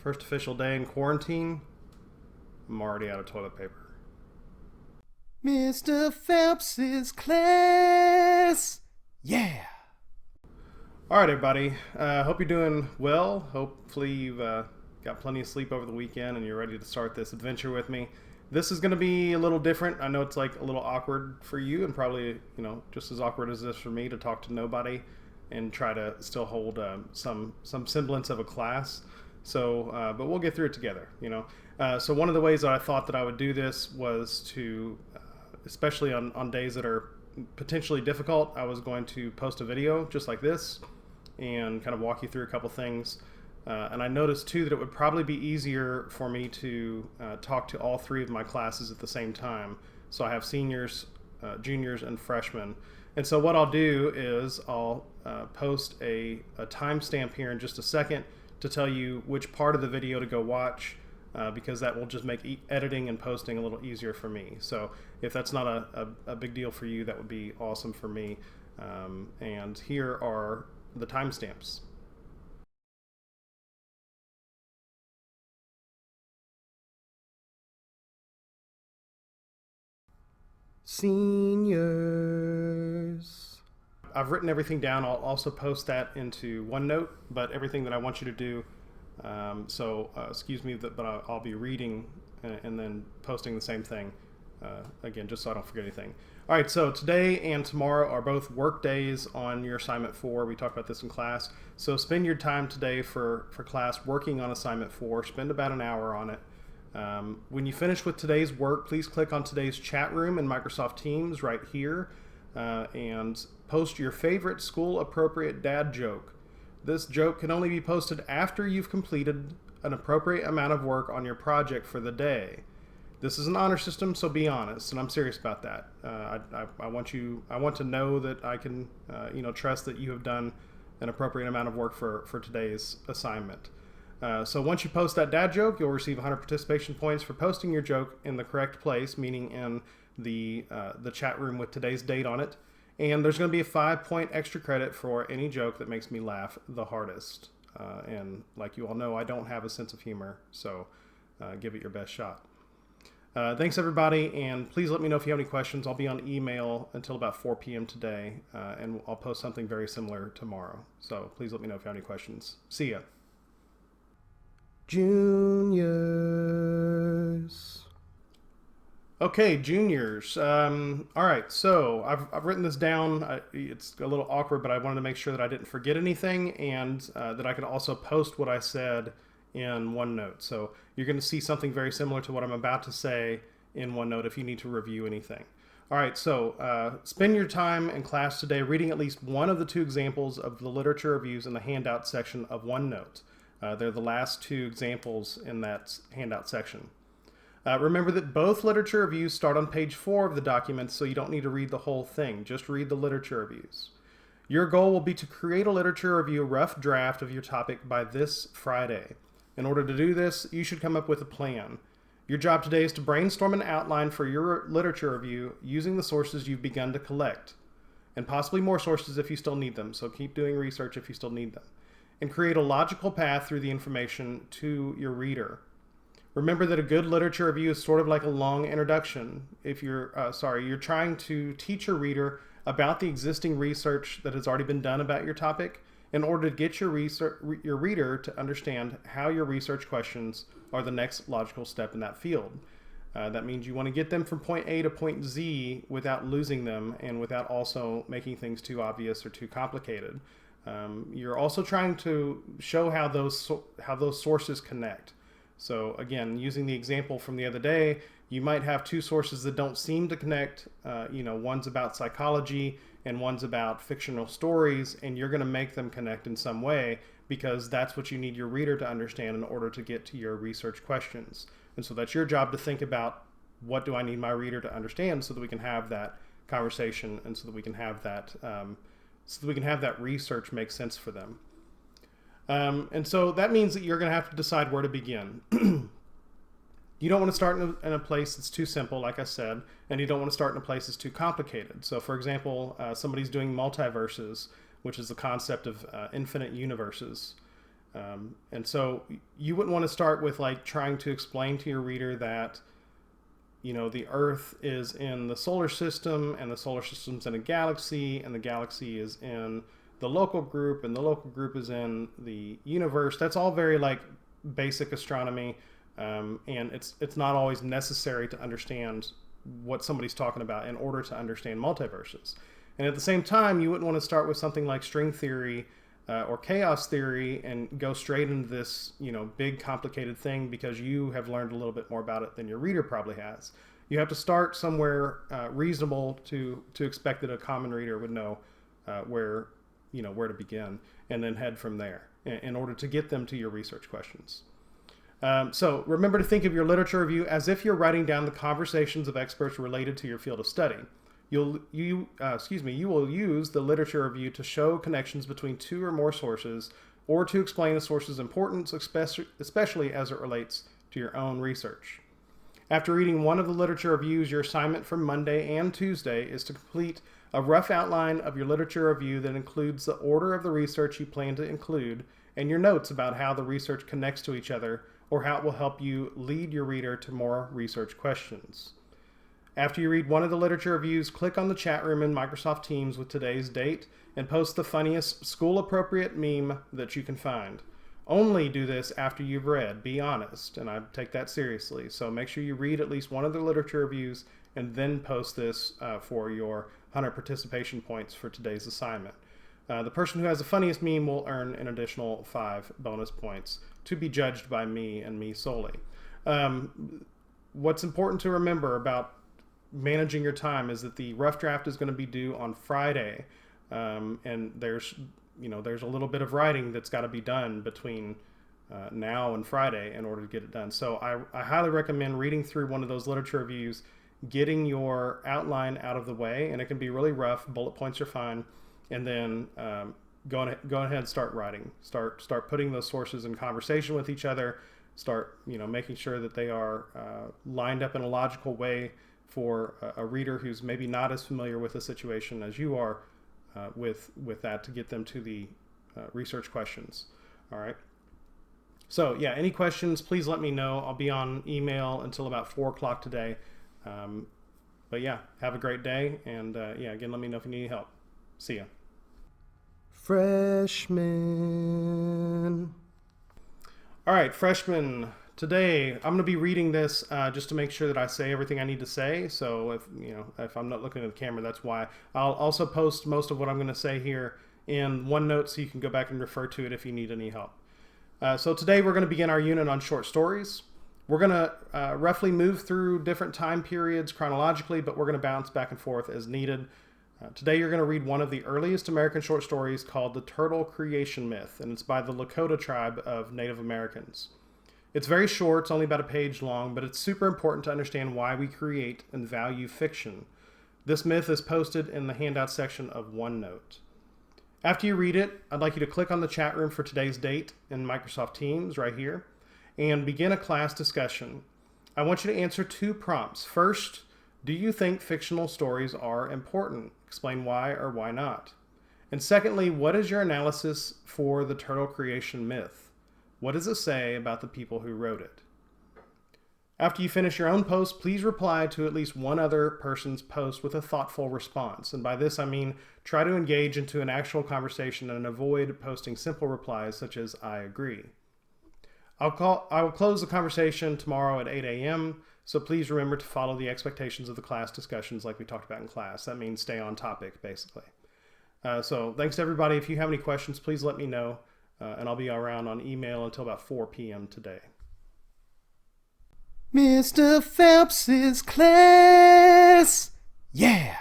First official day in quarantine. I'm already out of toilet paper. Mr. Phelps's class. Yeah. All right, everybody. Hope you're doing well. Hopefully you've got plenty of sleep over the weekend and you're ready to start this adventure with me. This is going to be a little different. I know it's like a little awkward for you and probably, just as awkward as this for me to talk to nobody and try to still hold some semblance of a class. So, but we'll get through it together, So one of the ways that I thought that I would do this was to, especially on days that are potentially difficult, I was going to post a video just like this and kind of walk you through a couple things. And I noticed too that it would probably be easier for me to talk to all three of my classes at the same time. So I have seniors, juniors, and freshmen. And so what I'll do is I'll post a timestamp here in just a second to tell you which part of the video to go watch, because that will just make editing and posting a little easier for me. So if that's not a big deal for you, that would be awesome for me. And here are the timestamps. Seniors. I've written everything down. I'll also post that into OneNote, but everything that I want you to do, excuse me, but I'll be reading and then posting the same thing, again, just so I don't forget anything. All right, so today and tomorrow are both work days on your assignment 4. We talked about this in class. So spend your time today for class working on assignment 4. Spend about an hour on it. When you finish with today's work, please click on today's chat room in Microsoft Teams right here and post your favorite school-appropriate dad joke. This joke can only be posted after you've completed an appropriate amount of work on your project for the day. This is an honor system, so be honest, and I'm serious about that. I want to know that I can, trust that you have done an appropriate amount of work for today's assignment. So once you post that dad joke, you'll receive 100 participation points for posting your joke in the correct place, meaning in the chat room with today's date on it. And there's going to be a 5-point extra credit for any joke that makes me laugh the hardest. And like you all know, I don't have a sense of humor, so give it your best shot. Thanks, everybody, and please let me know if you have any questions. I'll be on email until about 4 p.m. today, and I'll post something very similar tomorrow. So please let me know if you have any questions. See ya. Juniors. Okay, juniors. All right, so I've written this down. It's a little awkward, but I wanted to make sure that I didn't forget anything and that I could also post what I said in OneNote. So you're going to see something very similar to what I'm about to say in OneNote if you need to review anything. All right, so spend your time in class today reading at least one of the 2 examples of the literature reviews in the handout section of OneNote. They're the last 2 examples in that handout section. Remember that both literature reviews start on page 4 of the document, so you don't need to read the whole thing. Just read the literature reviews. Your goal will be to create a literature review rough draft of your topic by this Friday. In order to do this, you should come up with a plan. Your job today is to brainstorm an outline for your literature review using the sources you've begun to collect, and possibly more sources if you still need them, so keep doing research if you still need them, and create a logical path through the information to your reader. Remember that a good literature review is sort of like a long introduction. If you're trying to teach your reader about the existing research that has already been done about your topic in order to get your reader to understand how your research questions are the next logical step in that field. That means you want to get them from point A to point Z without losing them and without also making things too obvious or too complicated. You're also trying to show how those sources connect. So again, using the example from the other day, you might have 2 sources that don't seem to connect. One's about psychology and one's about fictional stories, and you're going to make them connect in some way because that's what you need your reader to understand in order to get to your research questions. And so that's your job to think about, what do I need my reader to understand so that we can have that conversation and so that we can have that research make sense for them. And so that means that you're going to have to decide where to begin. You don't want to start in a place that's too simple, like I said, and you don't want to start in a place that's too complicated. So for example, somebody's doing multiverses, which is the concept of infinite universes. And so you wouldn't want to start with like trying to explain to your reader that, the Earth is in the solar system, and the solar system's in a galaxy, and the galaxy is in the local group, and the local group is in the universe. That's all very like basic astronomy, and it's not always necessary to understand what somebody's talking about in order to understand multiverses. And at the same time, you wouldn't want to start with something like string theory or chaos theory and go straight into this, big complicated thing because you have learned a little bit more about it than your reader probably has. You have to start somewhere reasonable to expect that a common reader would know where to begin, and then head from there in order to get them to your research questions. So remember to think of your literature review as if you're writing down the conversations of experts related to your field of study. You will use the literature review to show connections between two or more sources, or to explain a source's importance, especially as it relates to your own research. After reading one of the literature reviews, your assignment for Monday and Tuesday is to complete a rough outline of your literature review that includes the order of the research you plan to include and your notes about how the research connects to each other or how it will help you lead your reader to more research questions. After you read one of the literature reviews, click on the chat room in Microsoft Teams with today's date and post the funniest school-appropriate meme that you can find. Only do this after you've read. Be honest, and I take that seriously. So make sure you read at least one of the literature reviews and then post this for your 100 participation points for today's assignment. The person who has the funniest meme will earn an additional 5 bonus points to be judged by me and me solely. What's important to remember about managing your time is that the rough draft is going to be due on Friday, and there's a little bit of writing that's got to be done between now and Friday in order to get it done. So I highly recommend reading through one of those literature reviews, getting your outline out of the way, and it can be really rough. Bullet points are fine, and then go ahead and start writing. Start putting those sources in conversation with each other. Start making sure that they are lined up in a logical way for a reader who's maybe not as familiar with the situation as you are with that, to get them to the research questions. All right. So yeah, any questions, please let me know. I'll be on email until about 4 o'clock today. But yeah, have a great day. And again, let me know if you need any help. See ya. Freshman. All right, freshmen. Today, I'm going to be reading this just to make sure that I say everything I need to say. So if I'm not looking at the camera, that's why. I'll also post most of what I'm going to say here in OneNote so you can go back and refer to it if you need any help. So today we're going to begin our unit on short stories. We're going to roughly move through different time periods chronologically, but we're going to bounce back and forth as needed. Today you're going to read one of the earliest American short stories called The Turtle Creation Myth, and it's by the Lakota tribe of Native Americans. It's very short, it's only about a page long, but it's super important to understand why we create and value fiction. This myth is posted in the handout section of OneNote. After you read it, I'd like you to click on the chat room for today's date in Microsoft Teams right here and begin a class discussion. I want you to answer 2 prompts. First, do you think fictional stories are important? Explain why or why not. And secondly, what is your analysis for the turtle creation myth? What does it say about the people who wrote it? After you finish your own post, please reply to at least one other person's post with a thoughtful response. And by this, I mean try to engage into an actual conversation and avoid posting simple replies such as, I agree. I will close the conversation tomorrow at 8 a.m., so please remember to follow the expectations of the class discussions like we talked about in class. That means stay on topic, basically. So thanks to everybody. If you have any questions, please let me know. And I'll be around on email until about 4 p.m. today. Mr. Phelps's class! Yeah!